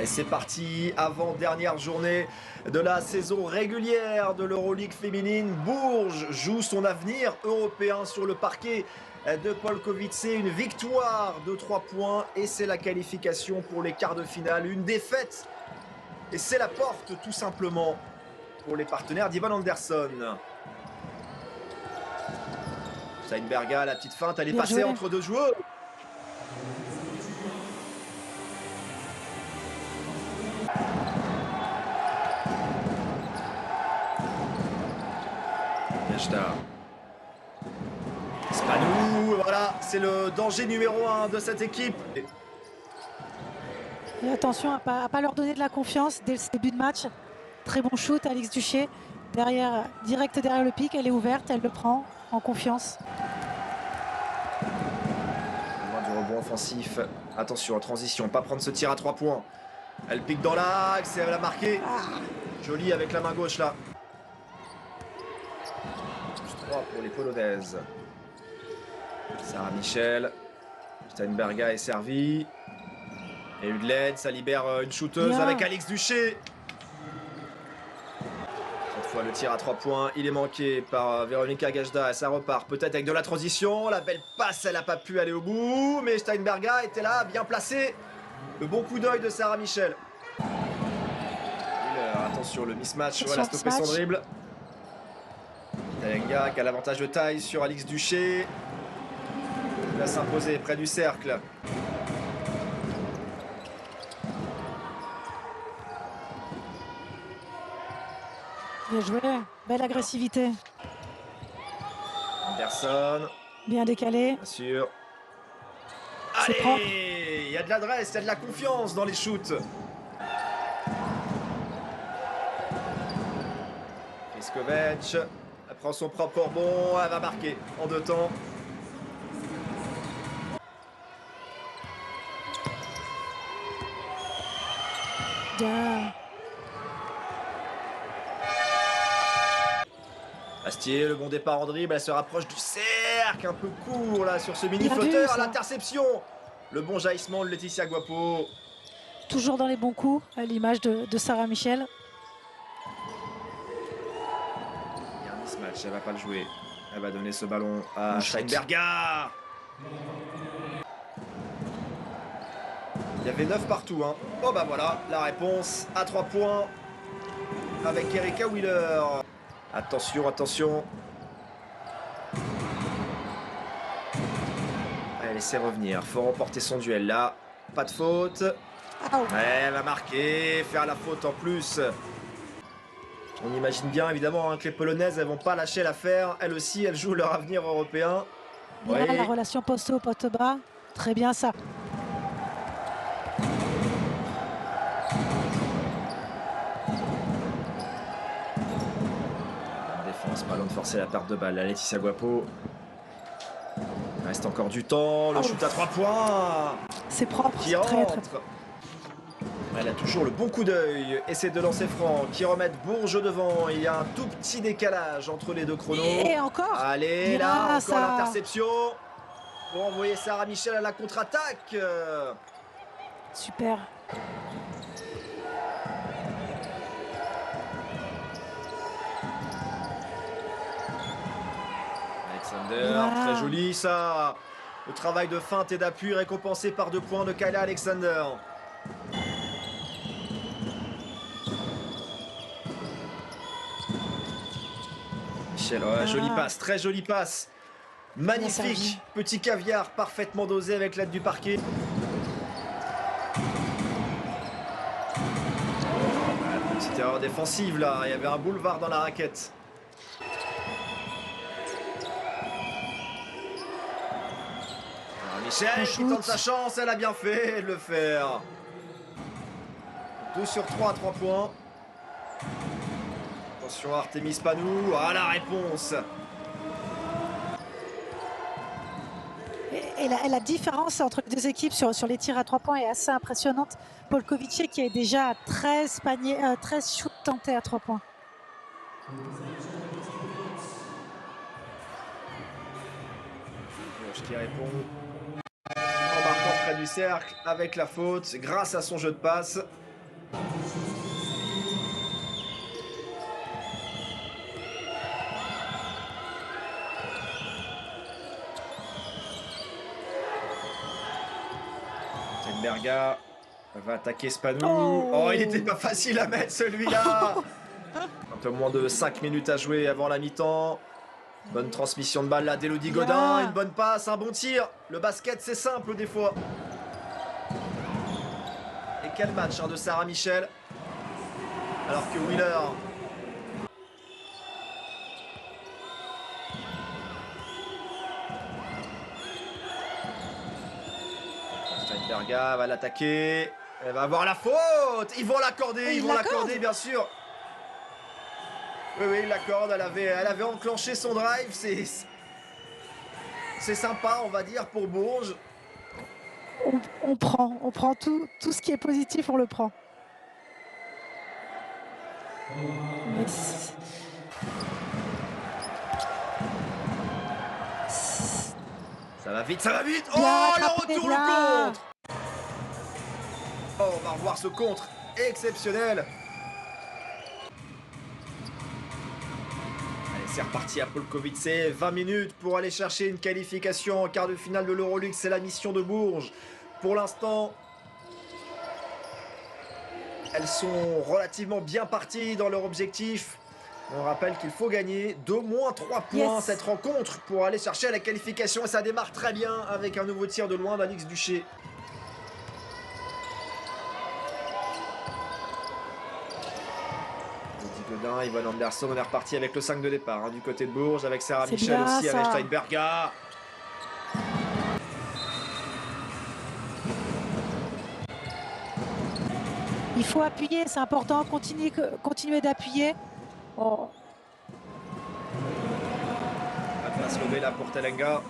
Et c'est parti, avant-dernière journée de la saison régulière de l'Euroleague féminine. Bourges joue son avenir européen sur le parquet de Polkowice. Une victoire de 3 points et c'est la qualification pour les quarts de finale. Une défaite et c'est la porte tout simplement pour les partenaires d'Ivan Anderson. Steinberga, la petite feinte, elle est passée entre deux joueurs. Spanou, voilà, c'est le danger numéro 1 de cette équipe. Et attention à pas leur donner de la confiance dès le début de match. Très bon shoot, Alix Duché. Derrière, direct derrière le pic, elle est ouverte, elle le prend en confiance. Loin du rebond offensif. Attention, en transition, pas prendre ce tir à 3 points. Elle pique dans l'axe et elle a marqué. Jolie avec la main gauche là. Plus 3 pour les Polonaises. Sarah Michel. Steinberga est servie. Et Hudlen, ça libère une shooteuse avec Alix Duché. Cette fois, le tir à 3 points, il est manqué par Véronika Gajda. Et ça repart peut-être avec de la transition. La belle passe, elle n'a pas pu aller au bout. Mais Steinberga était là, bien placé. Le bon coup d'œil de Sarah Michel. Attention, le mismatch, voilà, stopper son dribble. Talenga qui a l'avantage de taille sur Alix Duché. Il va s'imposer près du cercle. Bien joué, belle agressivité. Anderson. Bien décalé. Bien sûr. Allez, il y a de l'adresse, il y a de la confiance dans les shoots. Friskovic, elle prend son propre rebond, elle va marquer en 2 temps. Astier, le bon départ en dribble, elle se rapproche du cercle, un peu court là sur ce mini flotteur, l'interception. Le bon jaillissement de Laetitia Guapo. Toujours dans les bons coups, à l'image de Sarah Michel. Il y a un mismatch, elle va pas le jouer. Elle va donner ce ballon à Steinberga. Il y avait 9 partout. Hein. Oh bah voilà, la réponse à 3 points avec Erika Wheeler. Attention, attention. Elle essaie de revenir. Faut remporter son duel là. Pas de faute. Ouais, elle va marquer, faire la faute en plus. On imagine bien évidemment hein, que les Polonaises elles vont pas lâcher l'affaire. Elles aussi, elles jouent leur avenir européen. Bien, la relation poste haut, poste bas. Très bien ça. Ballon de forcer la perte de balle. La Laetitia Guapo. Il reste encore du temps. Le shoot à 3 points. C'est propre. Qui rentre. Elle a toujours le bon coup d'œil. Essaie de lancer franc. Qui remettent Bourges devant. Il y a un tout petit décalage entre les deux chronos. Et encore. Allez, là, encore l'interception. Pour envoyer Sarah Michel à la contre-attaque. Super. Très joli ça. Le travail de feinte et d'appui récompensé par 2 points de Kyla Alexander. Michel, jolie passe, très jolie passe. Magnifique, petit caviar parfaitement dosé avec l'aide du parquet. Petite erreur défensive là, il y avait un boulevard dans la raquette. Michel qui tente sa chance, elle a bien fait de le faire. 2 sur 3 à 3 points. Attention Artemis Panou, la réponse. Et la différence entre les deux équipes sur les tirs à 3 points est assez impressionnante. Polkowice qui est déjà à 13 shoots tentés à 3 points. Qui répond en marquant près du cercle avec la faute grâce à son jeu de passe. Berga va attaquer Spanou. Oh, il n'était pas facile à mettre celui-là. Un peu moins de 5 minutes à jouer avant la mi-temps. Bonne transmission de balle là d'Elodie Godin. Une bonne passe, un bon tir. Le basket, c'est simple des fois. Et quel match de Sarah Michel. Alors que Wheeler... Berga va l'attaquer. Elle va avoir la faute. Ils vont l'accorder, bien sûr. Oui, il l'accorde. Elle avait enclenché son drive. C'est sympa, on va dire, pour Bourges. On prend tout ce qui est positif, on le prend. Ça va vite, ça va vite. Oh, le retour, le contre. Oh, on va revoir ce contre exceptionnel. Allez, c'est reparti à Polkowice. 20 minutes pour aller chercher une qualification en quart de finale de l'Euroleague. C'est la mission de Bourges. Pour l'instant, elles sont relativement bien parties dans leur objectif. On rappelle qu'il faut gagner d'au moins 3 points cette rencontre pour aller chercher la qualification. Et ça démarre très bien avec un nouveau tir de loin d'Alix Duché. Yvonne Anderson, on est reparti avec le 5 de départ du côté de Bourges, avec Sarah Michel bien, aussi, avec Steinberga. Il faut appuyer, c'est important, continuer d'appuyer. Oh. La passe levée là pour Telenga.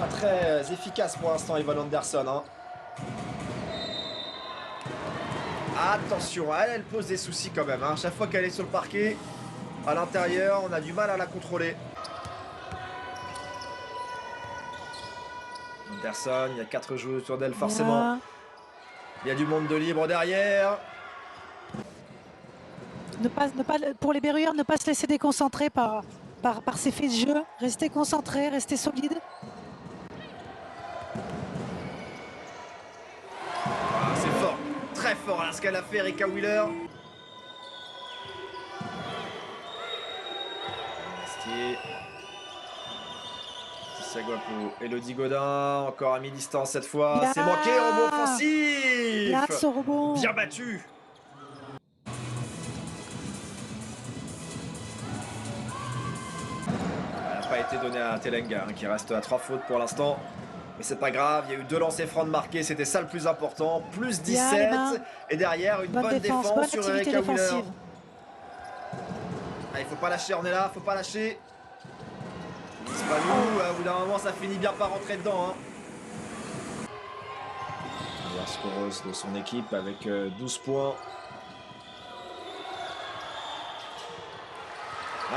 Pas très efficace pour l'instant, Yvonne Anderson. Attention, elle pose des soucis quand même. Chaque fois qu'elle est sur le parquet, à l'intérieur, on a du mal à la contrôler. Anderson, il y a 4 joueurs autour d'elle forcément. Il y a du monde de libre derrière. Pour les Berruyères, ne pas se laisser déconcentrer par ses faits de jeu. Rester concentré, rester solide. C'est fort. Très fort là, ce qu'elle a fait, Erika Wheeler. Elodie Godin, encore à mi-distance cette fois. C'est manqué, rebond offensif. Là, ce rebond. Bien battu. Elle n'a pas été donnée à Telenga, qui reste à 3 fautes pour l'instant. Mais c'est pas grave, il y a eu 2 lancers francs de marqués, c'était ça le plus important. Plus 17, et derrière une bonne défense sur Erika Wheeler. Il faut pas lâcher, on est là, faut pas lâcher. C'est pas nous, au bout d'un moment ça finit bien par rentrer dedans. La scoreuse de son équipe avec 12 points.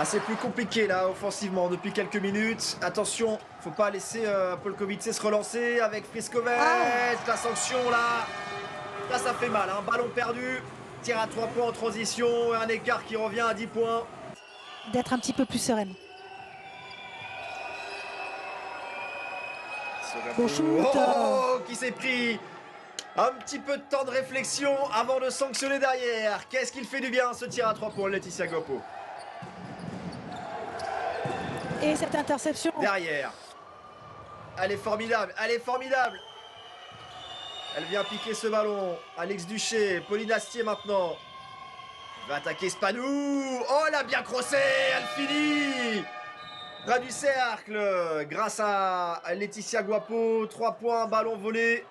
C'est plus compliqué là offensivement depuis quelques minutes. Attention, faut pas laisser Polkowice se relancer avec Friskovic. La sanction là. Là ça fait mal, ballon perdu. Tir à 3 points en transition et un écart qui revient à 10 points. D'être un petit peu plus sereine. Qui s'est pris un petit peu de temps de réflexion avant de sanctionner derrière. Qu'est-ce qu'il fait du bien ce tir à 3 points, Laetitia Gopo. Et cette interception derrière. Elle est formidable, elle est formidable. Elle vient piquer ce ballon. Alex Duché, Pauline Astier maintenant. Elle va attaquer Spanou. Oh, elle a bien crossé, elle finit. Ras du cercle, grâce à Laetitia Guapo. 3 points, ballon volé.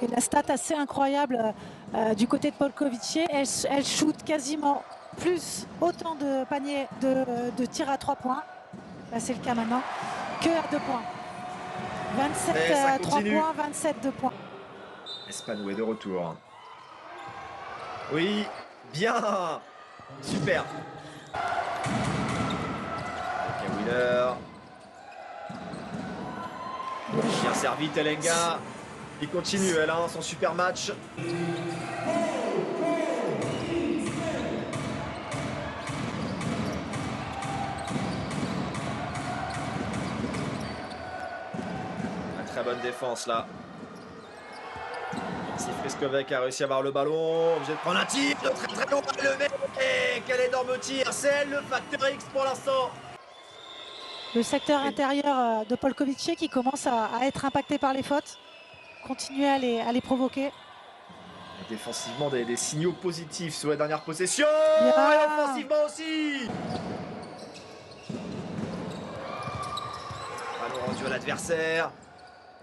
Et la stat assez incroyable du côté de Polkowice. Elle shoot quasiment autant de paniers de tirs à 3 points. Là, c'est le cas maintenant. Que à 2 points. 27 à 3 points, 27 2 points. Spanou est de retour. Oui, bien. Super. Wheeler. Bien servi Telenga. Il continue, elle, hein, son super match. Une très bonne défense là. Si Freskovec a réussi à avoir le ballon, obligé de prendre un tir de très loin, levé. Et quel énorme tir, c'est le facteur X pour l'instant. Le secteur intérieur de Polkovic qui commence à être impacté par les fautes. Continuer à les provoquer. Défensivement, des signaux positifs sur la dernière possession. Bien. Et offensivement aussi. Ballon rendu à l'adversaire.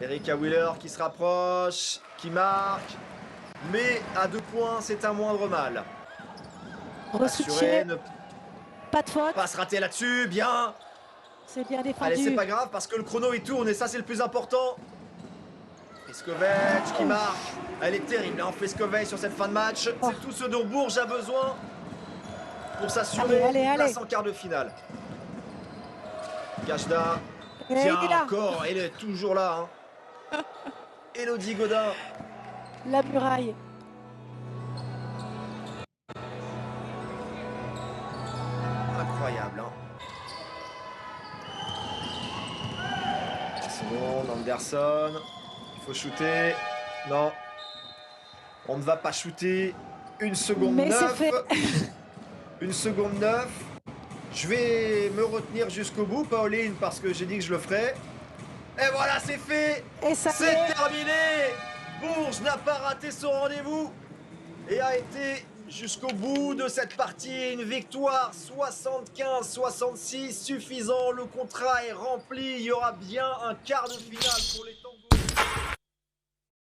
Erika Wheeler qui se rapproche, qui marque. Mais à 2 points, c'est un moindre mal. Assuré, pas de faute. Pas se rater là-dessus, bien. C'est bien défendu. Allez, c'est pas grave parce que le chrono il tourne et ça c'est le plus important. Freskovec qui marque. Elle est terrible, hein, Freskovec sur cette fin de match. C'est tout ce dont Bourges a besoin pour s'assurer une place en quart de finale. Gajda. Tiens, encore, elle est toujours là. Hein. Elodie Godin. La muraille. Incroyable. Hein. Seconde, Anderson. Il faut shooter. Non. On ne va pas shooter. 1 seconde 9. 1 seconde 9. Je vais me retenir jusqu'au bout, Pauline, parce que j'ai dit que je le ferais. Et voilà, c'est fait. C'est terminé. Bourges n'a pas raté son rendez-vous et a été jusqu'au bout de cette partie. Une victoire 75-66, suffisant. Le contrat est rempli. Il y aura bien un quart de finale pour les temps.